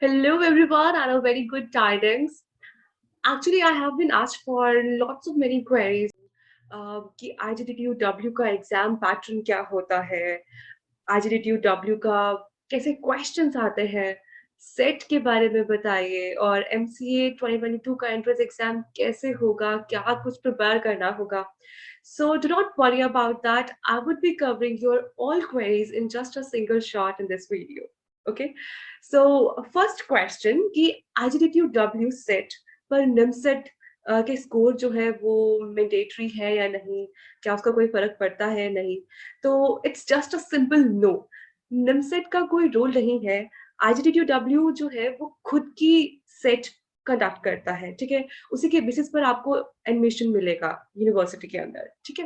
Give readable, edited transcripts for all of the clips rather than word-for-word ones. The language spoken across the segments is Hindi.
Hello, everyone, and a very good tidings. Actually, I have been asked for lots of many queries कि IGDTU का एग्जाम पैटर्न क्या होता है, IGDTU का कैसे क्वेश्चंस आते हैं, सेट के बारे में बताइए और MCA 2022 का एंट्रेंस एग्जाम कैसे होगा, क्या कुछ प्रिपेयर करना होगा. So do not worry about that. I would be covering your all queries in just a single shot in this video. Okay. So first question कि IGDTU सेट पर निमसेट के स्कोर जो है वो मैंडेटरी है या नहीं, क्या उसका कोई फर्क पड़ता है नहीं. तो it's just a simple no. NIMCET का कोई रोल नहीं है. आईजीडीट्यू जो है वो खुद की सेट कंडक्ट करता है, ठीक है. उसी के बेसिस पर आपको एडमिशन मिलेगा यूनिवर्सिटी के अंदर, ठीक है.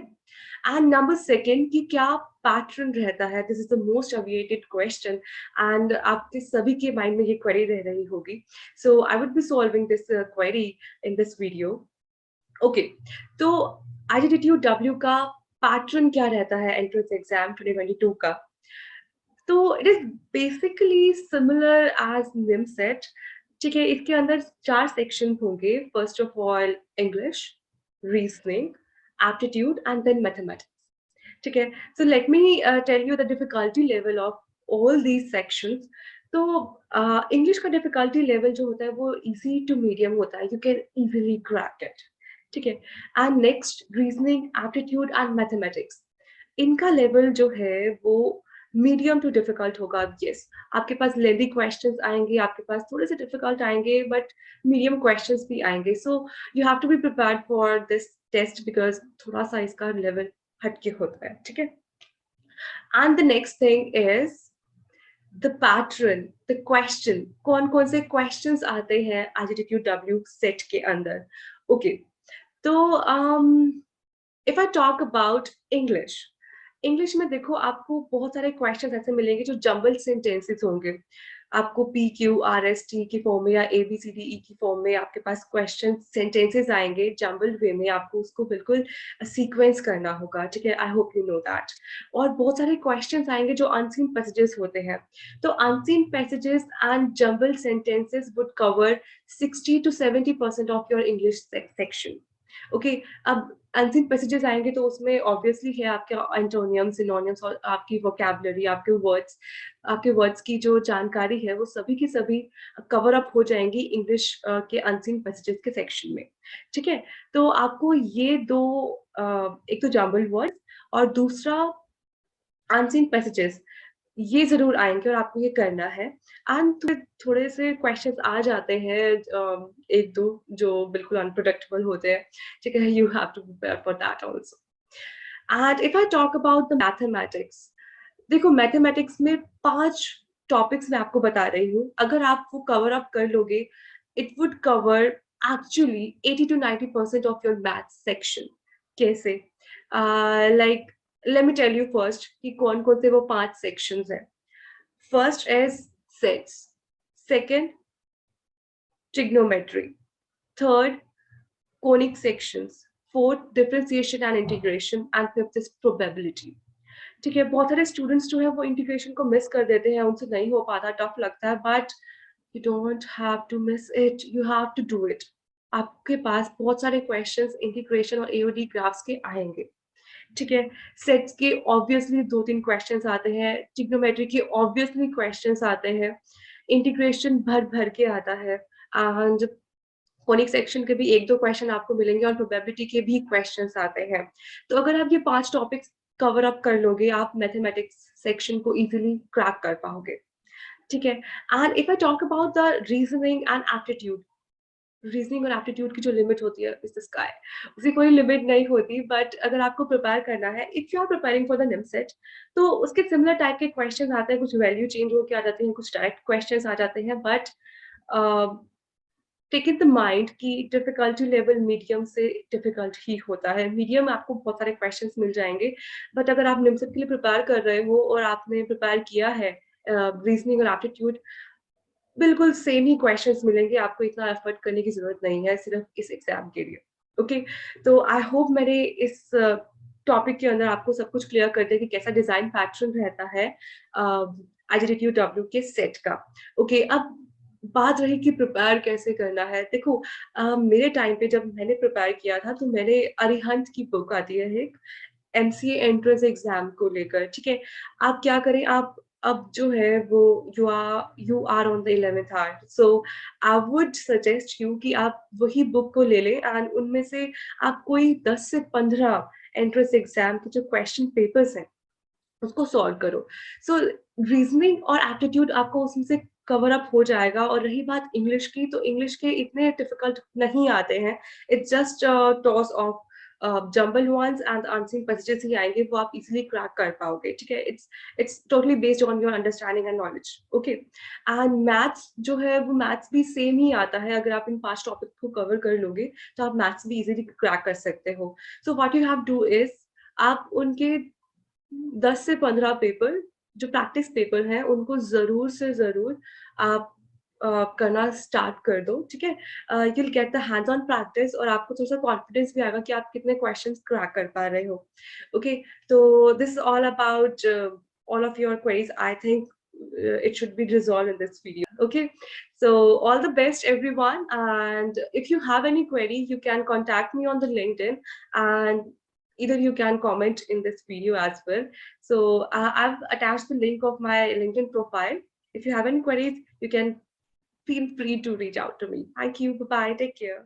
एंड नंबर सेकंड कि क्या पैटर्न रहता है, this is the most awaited question and आपके सभी के माइंड में ये क्वेरी रह रही होगी. So I would be solving this query in this video. Okay. तो आईजीडीट्यू का पैटर्न क्या रहता है एंट्रेंस एग्जाम 2022 का. तो it is basically similar as NIMCET, ठीक है. इसके अंदर 4 सेक्शन होंगे. First of all English, reasoning, aptitude and then mathematics, ठीक है. So let me tell you the difficulty level of all these sections. तो इंग्लिश का डिफिकल्टी लेवल जो होता है वो इजी टू मीडियम होता है. You can easily crack it, ठीक है. And next reasoning, aptitude and mathematics, इनका लेवल जो है वो मीडियम टू डिफिकल्ट होगा. यस, आपके पास लेंदी क्वेश्चंस आएंगे, आपके पास थोड़े से डिफिकल्ट आएंगे, बट मीडियम क्वेश्चंस भी आएंगे. So you have to be prepared for this test because थोड़ा सा इसका लेवल हटके होता है, ठीक है. And the next thing is the pattern, the question. कौन कौन से क्वेश्चंस आते हैं आईजीडीट्यू सेट के अंदर. ओके. तो if I talk about English, English में देखो आपको बहुत सारे क्वेश्चंस ऐसे मिलेंगे जो जंबल सेंटेंसेस होंगे. आपको PQRST की फॉर्म में या ABCDE की फॉर्म में आपके पास क्वेश्चन सेंटेंसेस आएंगे जंबल वे में. आपको उसको बिल्कुल सीक्वेंस करना होगा, ठीक है. I hope you know that. और बहुत सारे क्वेश्चंस आएंगे जो अनसीन पैसेजेस होते हैं. तो unseen passages and jumble sentences would cover 60 to 70% of your English section. Okay. अब अनसीन पैसेजेस आएंगे तो उसमें ऑब्वियसली है आपके एंटोनियम, सिनोनिम्स और आपकी वोकैबुलरी, आपके वर्ड्स की जो जानकारी है वो सभी की सभी कवर अप हो जाएंगी इंग्लिश के अनसीन पैसेजेस के सेक्शन में, ठीक है. तो आपको ये दो, एक तो जंबल वर्ड्स और दूसरा अनसीन पैसेजेस, ये ज़रूर आएँगे और आपको ये करना है. एंड थोड़े से क्वेश्चंस आ जाते हैं 1-2 जो बिल्कुल अनप्रेडिक्टेबल होते हैं, ठीक है. You have to prepare for that also. And if I talk about the mathematics, देखो मैथमेटिक्स में 5 टॉपिक्स मैं आपको बता रही हूँ. अगर आप वो कवर अप कर लोगे, it would cover actually 80 to 90% of your maths section. कैसे? Like let me tell you first कि कौन-कौन से वो 5 सेक्शंस हैं. First is sets, second trigonometry, third conic sections, fourth differentiation and integration and fifth is probability. ठीक है. बहुत सारे स्टूडेंट्स जो है वो इंटीग्रेशन को मिस कर देते हैं, उनसे नहीं हो पाता, टफ लगता है, but you don't have to miss it, you have to do it. आपके पास बहुत सारे क्वेश्चंस इंटीग्रेशन और एओडी ग्राफ्स के आएंगे, ठीक है. सेट्स के ऑब्वियसली 2-3 क्वेश्चंस आते हैं, ट्रिग्नोमेट्री के ऑब्वियसली क्वेश्चंस आते हैं, इंटीग्रेशन भर भर के आता है, एंड कोनिक सेक्शन के भी 1-2 क्वेश्चन आपको मिलेंगे और प्रोबेबिलिटी के भी क्वेश्चंस आते हैं. तो अगर आप ये 5 टॉपिक्स कवर अप कर लोगे, आप मैथमेटिक्स सेक्शन को इजीली क्रैक कर पाओगे, ठीक है. And if I talk about the reasoning and aptitude, reasoning और एप्टीट्यूड की जो लिमिट होती है इज द स्काई. उसकी कोई लिमिट नहीं होती, बट अगर आपको प्रिपेयर करना है, if you are preparing for the NIMCET, तो उसके सिमिलर टाइप के क्वेश्चंस आते हैं. कुछ वैल्यू चेंज होके आ जाते हैं, कुछ डायरेक्ट क्वेश्चंस आ जाते हैं, but take in the mind कि डिफिकल्टी लेवल मीडियम से डिफिकल्ट ही होता है. मीडियम में आपको बहुत सारे क्वेश्चंस मिल जाएंगे, बट अगर आप निमसेट के लिए प्रिपेयर कर रहे हो और आपने प्रिपेयर किया है रीजनिंग और एप्टीट्यूड, बिल्कुल सेम ही क्वेश्चंस मिलेंगे. आपको इतना एफर्ट करने की जरूरत नहीं है सिर्फ इस एग्जाम के लिए. ओके. तो आई होप मेरे इस टॉपिक के अंदर आपको सब कुछ क्लियर कर दे कि कैसा डिजाइन पैटर्न रहता है आईजीडीट्यू के सेट का. ओके. अब बात रही कि प्रिपेयर कैसे करना है, देखो मेरे टाइम पे जब मैंने प्रिपेयर किया था तो मैंने अरिहंत की बुक आती है एक, एमसीए एंट्रेंस एग्जाम को लेकर, ठीक है? आप क्या करें, आप अब जो है वो you are on the 11th hour, so I would suggest you कि आप वही बुक को ले लें एंड उनमें से आप कोई 10 से 15 एंट्रेंस एग्जाम के जो क्वेश्चन पेपर्स हैं उसको सॉल्व करो। सो रीजनिंग और एप्टीट्यूड आपको उसमें से कवर अप हो जाएगा। और रही बात इंग्लिश की, तो इंग्लिश के इतने डिफिकल्ट नहीं आते हैं। It's just toss of jumble ones and answering passages ही आएंगे, वो आप इजीली क्रैक कर पाओगे, ठीक है? It's totally based on your understanding and knowledge, okay? And maths जो है वो मैथ्स भी सेम ही आता है, अगर आप इन 5 टॉपिक को कवर कर लोगे तो आप मैथ्स भी इजीली क्रैक कर सकते हो। So what you have do is, आप उनके 10 से 15 पेपर जो प्रैक्टिस पेपर हैं उनको ज़रूर से ज़रूर आप करना स्टार्ट कर दो, ठीक है? You will get the hands on practice और आपको थोड़ा-सा कॉन्फिडेंस भी आएगा कि आप कितने क्वेश्चंस क्रैक कर पा रहे हो। ओके, तो this is all about all of your queries. I think it should be resolved in this video. Okay, so all the best, everyone. And if you have any query, you can contact me on the LinkedIn, and either you can comment in this video as well. So I've attached the link of my LinkedIn profile. If you have any queries, you can feel free to reach out to me. Thank you. Bye bye. Take care.